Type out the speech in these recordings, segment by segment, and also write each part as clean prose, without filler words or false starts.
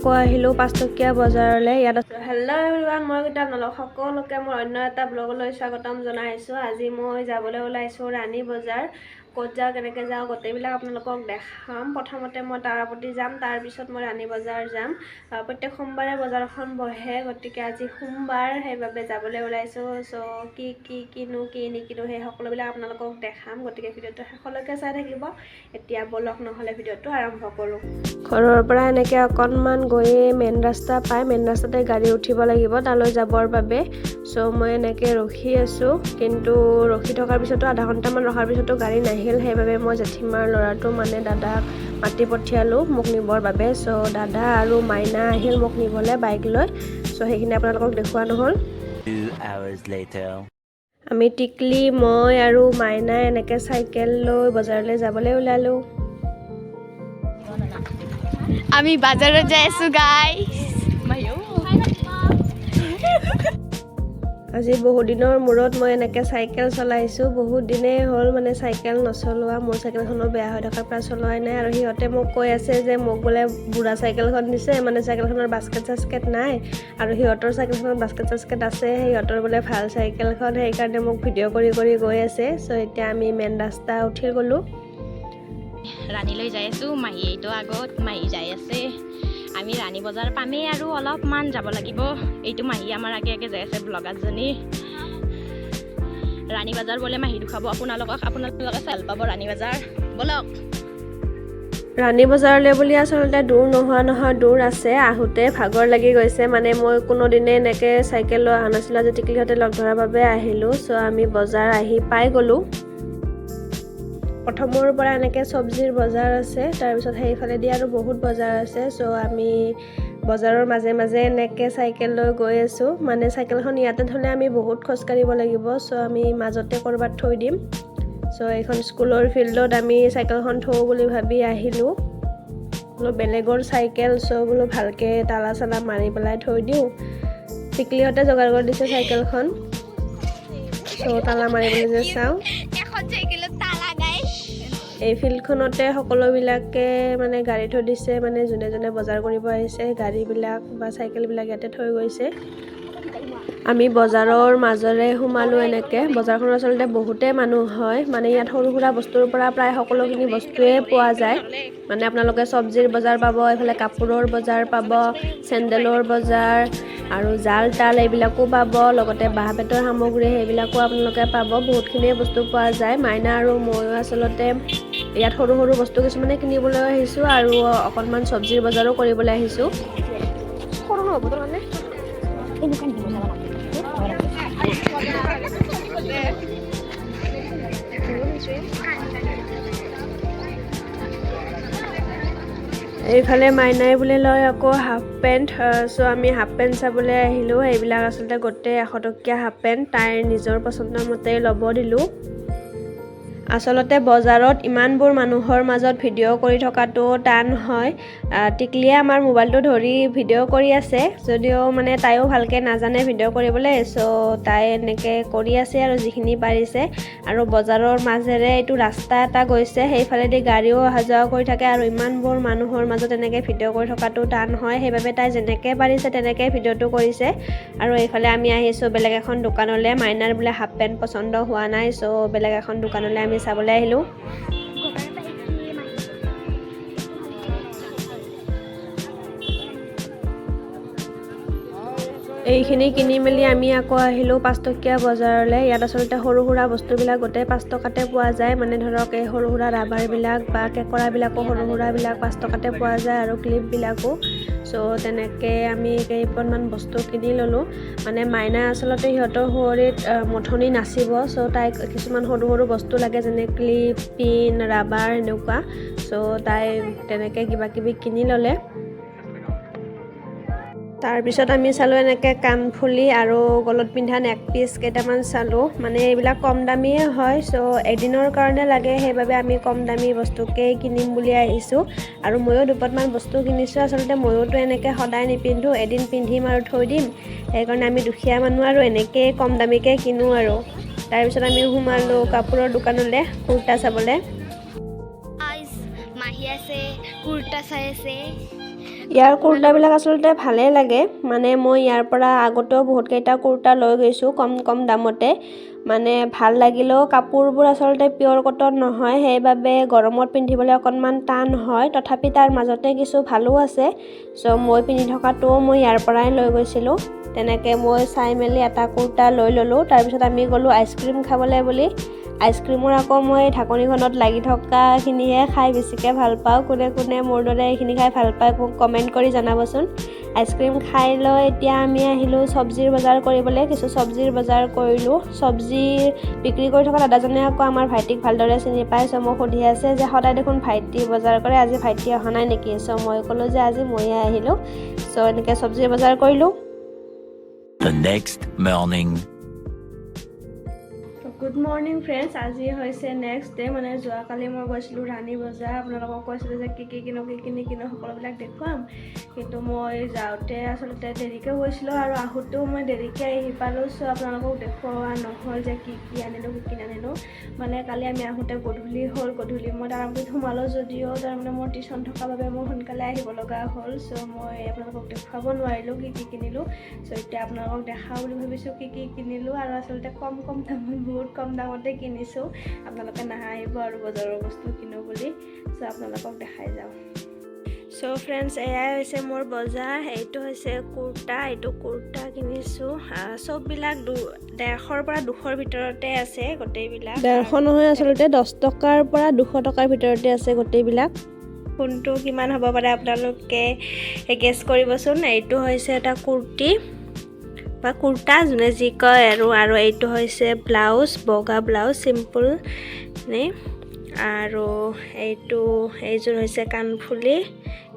আকৌ আহিলোঁ 5 টকীয়া বজাৰলৈ। ইয়াত আছোঁ। হেল্ল' এভৰিৱান, মই গীতা আপোনালোক সকলোকে মোৰ অন্য এটা ব্লগলৈ স্বাগতম জনাইছোঁ। আজি মই যাবলৈ ওলাইছোঁ ৰাণী বজাৰ। ক'ত যাওঁ, কেনেকৈ যাওঁ, গোটেইবিলাক আপোনালোকক দেখাম। প্ৰথমতে মই তাৰাপতি যাম, তাৰপিছত মই ৰাণী বজাৰ যাম। প্ৰত্যেক সোমবাৰে বজাৰখন বহে, গতিকে আজি সোমবাৰ, সেইবাবে যাবলৈ ওলাইছোঁ। চ' কি নিকিনো সেই সকলোবিলাক আপোনালোকক দেখাম, গতিকে ভিডিঅ'টো শেষলৈকে চাই থাকিব। এতিয়া বলক নহ'লে ভিডিঅ'টো আৰম্ভ কৰোঁ। ঘৰৰ পৰা এনেকৈ অকণমান গৈয়ে মেইন ৰাস্তা পায়, মেইন ৰাস্তাতে গাড়ী উঠিব লাগিব তালৈ যাবৰ বাবে। চ' মই এনেকৈ ৰখি আছোঁ, কিন্তু ৰখি থকাৰ পিছতো আধা ঘণ্টামান ৰখাৰ পিছতো গাড়ী নাহিল। সেইবাবে মই জেঠীমাৰ ল'ৰাটো মানে দাদাক মাতি পঠিয়ালোঁ মোক নিবৰ বাবে। চ' দাদা আৰু মাইনা আহিল মোক নিবলৈ বাইক লৈ। চ' সেইখিনি আপোনালোকক দেখুওৱা নহ'ল। 2 hours later. আমি টিকলি, মই আৰু মাইনাই এনেকৈ চাইকেল লৈ বজাৰলৈ যাবলৈ ওলালোঁ। আমি বাজাৰত যাই আছো গাইস। আজি বহুত দিনৰ মূৰত মই এনেকৈ চাইকেল চলাইছোঁ। বহুত দিনেই হ'ল মানে চাইকেল নচলোৱা। মোৰ চাইকেলখনো বেয়া হৈ থকাৰ পৰা চলোৱাই নাই। আৰু সিহঁতে মোক কৈ আছে যে মোক বোলে বুঢ়া চাইকেলখন দিছে, মানে চাইকেলখনৰ বাস্কেট নাই। আৰু সিহঁতৰ চাইকেলখনত বাস্কেট আছে, সিহঁতৰ বোলে ভাল চাইকেলখন, সেইকাৰণে মোক ভিডিঅ' কৰি গৈ আছে। চ' এতিয়া আমি মেইন ৰাস্তা উঠি গ'লোঁ। ৰাণীলৈ যাই আছো, মাহী এইটো আগত, মাহী যাই আছে। আমি ৰাণী বজাৰ পামেই আৰু অলপমান যাব লাগিব। এইটো মাহী আমাৰ আগে যাই আছে, ব্লগাৰজনী। ৰাণী বজাৰ বোলে মাহী দুখাব আপোনালোকে চাল পাব ৰাণী বজাৰ। বলক। ৰাণী বজাৰলৈ বুলি আচলতে দূৰ নহয়, দূৰ আছে। আহোঁতে ভাগৰ লাগি গৈছে, মানে মই কোনোদিনে এনেকৈ চাইকেল লৈ অহা নাছিলোঁ। আজি টিকলিহঁতে লগ ধৰাৰ বাবে আহিলোঁ। চ' আমি বজাৰ আহি পাই গ'লোঁ। প্ৰথমৰ পৰা এনেকৈ চব্জিৰ বজাৰ আছে, তাৰপিছত সেইফালেদি আৰু বহুত বজাৰ আছে। চ' আমি বজাৰৰ মাজে এনেকৈ চাইকেল লৈ গৈ আছোঁ। মানে চাইকেলখন ইয়াতে থ'লে আমি বহুত খোজকাঢ়িব লাগিব। চ' আমি মাজতে ক'ৰবাত থৈ দিম। চ' এইখন স্কুলৰ ফিল্ডত আমি চাইকেলখন থওঁ বুলি ভাবি আহিলোঁ। বোলো বেলেগৰ চাইকেল, চ' বোলো ভালকৈ তালা চালা মাৰি পেলাই থৈ দিওঁ। টিকলিহঁতে যোগাৰ কৰি দিছে চাইকেলখন। চ' তালা মাৰিবলৈ যে চাওঁ, এই ফিল্ডখনতে সকলোবিলাকে মানে গাড়ী থৈ দিছে। মানে যোনে বজাৰ কৰিব আহিছে, গাড়ীবিলাক বা চাইকেলবিলাক ইয়াতে থৈ গৈছে। আমি বজাৰৰ মাজেৰে সোমালোঁ এনেকৈ। বজাৰখন আচলতে বহুতেই মানুহ হয়, মানে ইয়াত সৰু সুৰা বস্তুৰ পৰা প্ৰায় সকলোখিনি বস্তুৱেই পোৱা যায়। মানে আপোনালোকে চব্জিৰ বজাৰ পাব, এইফালে কাপোৰৰ বজাৰ পাব, চেণ্ডেলৰ বজাৰ আৰু জাল তাল এইবিলাকো পাব, লগতে বাঁহ বেতৰ সামগ্ৰী সেইবিলাকো আপোনালোকে পাব। বহুতখিনিয়ে বস্তু পোৱা যায়। মাইনা আৰু ময়ো আচলতে ইয়াত সৰু বস্তু কিছুমানে কিনিবলৈ আহিছোঁ আৰু অকণমান চব্জিৰ বজাৰো কৰিবলৈ আহিছোঁ। সৰু নহ'ব তো মানে এইফালে মাইনাই বোলে লয় আকৌ হাফ পেণ্ট। চ' আমি হাফ পেণ্ট চাবলৈ আহিলোঁ। সেইবিলাক আচলতে গোটেই 100 টকীয়া হাফ পেণ্ট, তাইৰ নিজৰ পচন্দৰ মতে ল'ব দিলোঁ। আচলতে বজাৰত ইমানবোৰ মানুহৰ মাজত ভিডিঅ' কৰি থকাটো টান হয়। টিকলিয়ে আমাৰ মোবাইলটো ধৰি ভিডিঅ' কৰি আছে, যদিও মানে তাইও ভালকৈ নাজানে ভিডিঅ' কৰিবলৈ। চ' তাই এনেকৈ কৰি আছে আৰু যিখিনি পাৰিছে। আৰু বজাৰৰ মাজেৰে এইটো ৰাস্তা এটা গৈছে, সেইফালেদি গাড়ীও অহা যোৱা কৰি থাকে। আৰু ইমানবোৰ মানুহৰ মাজত এনেকৈ ভিডিঅ' কৰি থকাটো টান হয়, সেইবাবে তাই যেনেকৈ পাৰিছে তেনেকৈ ভিডিঅ'টো কৰিছে। আৰু এইফালে আমি আহিছোঁ বেলেগ এখন দোকানলৈ। মাইনাৰ বোলে হাফ পেণ্ট পচন্দ হোৱা নাই, চ' বেলেগ এখন দোকানলৈ আমি চাবলৈ আহিলোঁ। এইখিনি কিনি মেলি আমি আকৌ আহিলোঁ 5 টকীয়া বজাৰলৈ। ইয়াত আচলতে সৰু সুৰা বস্তুবিলাক গোটেই 5 টকাতে পোৱা যায়। মানে ধৰক এই সৰু সুৰা ৰাবাৰবিলাক বা কেঁকৰাবিলাকো সৰু সুৰাবিলাক 5 টকাতে পোৱা যায়, আৰু ক্লিপবিলাকো। চ' তেনেকৈ আমি কেইপনমান বস্তু কিনি ল'লোঁ। মানে মাইনা আচলতে সিহঁতৰ শৰীৰত মঠনি নাচিব। চ' তাইক কিছুমান সৰু বস্তু লাগে, যেনে ক্লিপ, পিন, ৰাবাৰ এনেকুৱা। চ' তাই তেনেকৈ কিবাকিবি কিনি ল'লে। তাৰপিছত আমি চালোঁ এনেকৈ কাণফুলি আৰু গলত পিন্ধা নেকপিচ কেইটামান চালোঁ। মানে এইবিলাক কম দামীয়ে হয়। চ' এদিনৰ কাৰণে লাগে, সেইবাবে আমি কম দামী বস্তুকেই কিনিম বুলি আহিছোঁ। আৰু ময়ো দুপাতমান বস্তু কিনিছোঁ। আচলতে ময়োতো এনেকৈ সদায় নিপিন্ধোঁ, এদিন পিন্ধিম আৰু থৈ দিম। সেইকাৰণে আমি দুখীয়া মানুহ আৰু এনেকৈ কম দামীকৈ কিনো আৰু। তাৰপিছত আমি সোমালোঁ কাপোৰৰ দোকানলৈ কুৰ্তা চাবলৈ। মাহী আছে, কুৰ্তা চাই আছে। ইয়াৰ কুৰ্তাবিলাক আচলতে ভালেই লাগে মানে মই ইয়াৰ পৰা আগতেও বহুতকেইটা কুৰ্তা লৈ গৈছোঁ কম দামতে মানে ভাল লাগিলেও কাপোৰবোৰ আচলতে পিয়ৰ কটন নহয় সেইবাবে গৰমত পিন্ধিবলৈ অকণমান টান হয় তথাপি তাৰ মাজতে কিছু ভালো আছে চ' মই পিন্ধি থকাটোও মই ইয়াৰ পৰাই লৈ গৈছিলোঁ তেনেকৈ মই চাই মেলি এটা কুৰ্তা লৈ ল'লোঁ তাৰপিছত আমি গ'লোঁ আইচক্ৰীম খাবলৈ বুলি আইচক্ৰীমৰ আকৌ মই ঢাকনিখনত লাগি থকাখিনিহে খাই বেছিকৈ ভাল পাওঁ কোনে কোনে মোৰ দৰে এইখিনি খাই ভাল পায় মোক কমেণ্ট কৰি জনাবচোন আইচক্ৰীম খাই লৈ এতিয়া আমি আহিলোঁ চব্জিৰ বজাৰ কৰিবলৈ কিছু চব্জিৰ বজাৰ কৰিলোঁ চব্জি বিক্ৰী কৰি থকা দাদাজনে আকৌ আমাৰ ভাইটিক ভালদৰে চিনি পায় চ' মোক সুধি আছে যে সদায় দেখোন ভাইটি বজাৰ কৰে আজি ভাইটি অহা নাই নেকি চ' মই ক'লোঁ যে আজি ময়ে আহিলোঁ চ' এনেকৈ চব্জিৰ বজাৰ কৰিলোঁ The next morning. Good morning friends আজি হৈছে নেক্সট ডে মানে যোৱাকালি মই গৈছিলোঁ ৰাণী বজাৰ আপোনালোকক কৈছিলোঁ যে কি কিনো সকলোবিলাক দেখুৱাম কিন্তু মই যাওঁতে আচলতে দেৰিকৈ গৈছিলোঁ আৰু আহোঁতেও মই দেৰিকৈ আহি পালোঁ চ' আপোনালোকক দেখুওৱা নহ'ল যে কি আনিলোঁ কি নানিলোঁ মানে কালি আমি আহোঁতে গধূলি হ'ল মই তাৰপিছত সোমালোঁ যদিও তাৰমানে মোৰ টিউশ্যন থকাৰ বাবে মোৰ সোনকালে আহিব লগা হ'ল চ' মই আপোনালোকক দেখুৱাব নোৱাৰিলোঁ কি কিনিলোঁ চ' এতিয়া আপোনালোকক দেখাওঁ বুলি ভাবিছোঁ কি কিনিলোঁ আৰু আচলতে কম দামত বহুত কম দামতে কিনিছোঁ আপোনালোকে নাহাঁহিব আৰু বজাৰৰ বস্তু কিনো বুলি চ' আপোনালোকক দেখাই যাওঁ চ' ফ্ৰেণ্ডছ এয়াই হৈছে মোৰ বজাৰ এইটো হৈছে এইটো কুৰ্তা কিনিছোঁ চববিলাক 150ৰ পৰা 200ৰ ভিতৰতে আছে গোটেইবিলাক 150 নহয় আচলতে 10 টকাৰ পৰা 200 টকাৰ ভিতৰতে আছে গোটেইবিলাক কোনটো কিমান হ'ব পাৰে আপোনালোকে গেছ কৰিবচোন এইটো হৈছে এটা কুৰ্তি বা কুৰ্তা যোনে যি কয় আৰু এইটো হৈছে ব্লাউজ বগা ব্লাউজ চিম্পল নে আৰু এইযোৰ হৈছে কাণফুলি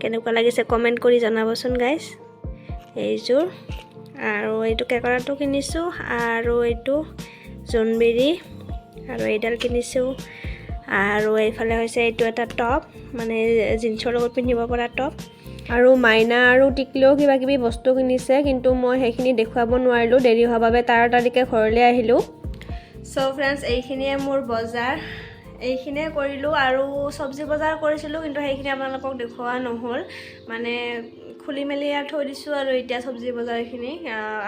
কেনেকুৱা লাগিছে কমেণ্ট কৰি জনাবচোন গাইজ এইযোৰ আৰু এইটো কেকৰাটো কিনিছোঁ আৰু এইটো জোনবিৰি আৰু এইডাল কিনিছোঁ আৰু এইফালে হৈছে এইটো এটা টপ মানে জিন্সৰ লগত পিন্ধিব পৰা টপ আৰু মাইনা আৰু টিকলিও কিবা কিবি বস্তু কিনিছে কিন্তু মই সেইখিনি দেখুৱাব নোৱাৰিলোঁ দেৰি হোৱাৰ বাবে তাড়াতাড়িকৈ ঘৰলৈ আহিলোঁ চ' ফ্ৰেণ্ডছ এইখিনিয়ে মোৰ বজাৰ এইখিনিয়ে কৰিলোঁ আৰু চব্জি বজাৰ কৰিছিলোঁ কিন্তু সেইখিনি আপোনালোকক দেখুওৱা নহ'ল মানে খুলি মেলি ইয়াত থৈ দিছোঁ আৰু এতিয়া চব্জি বজাৰখিনি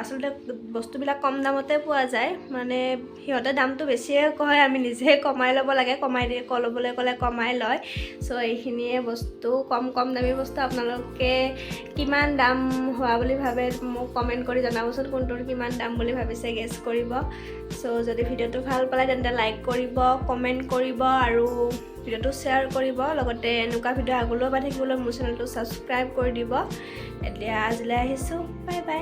আচলতে বস্তুবিলাক কম দামতে পোৱা যায় মানে সিহঁতে দামটো বেছিয়ে কয় আমি নিজে কমাই ল'ব লাগে ল'বলৈ ক'লে কমাই লয় চ' এইখিনিয়ে বস্তু কম দামী বস্তু আপোনালোকে কিমান দাম হোৱা বুলি ভাবে মোক কমেণ্ট কৰি জনাবচোন কোনটোৰ কিমান দাম বুলি ভাবিছে গেছ কৰিব চ' যদি ভিডিঅ'টো ভাল পালে তেন্তে লাইক কৰিব কমেণ্ট কৰিব আৰু ভিডিঅ'টো শ্বেয়াৰ কৰিব লগতে এনেকুৱা ভিডিঅ' আগলৈও পাই থাকিবলৈ মোৰ চেনেলটো ছাবস্ক্ৰাইব কৰি দিব এতিয়া আজিলৈ আহিছোঁ বাই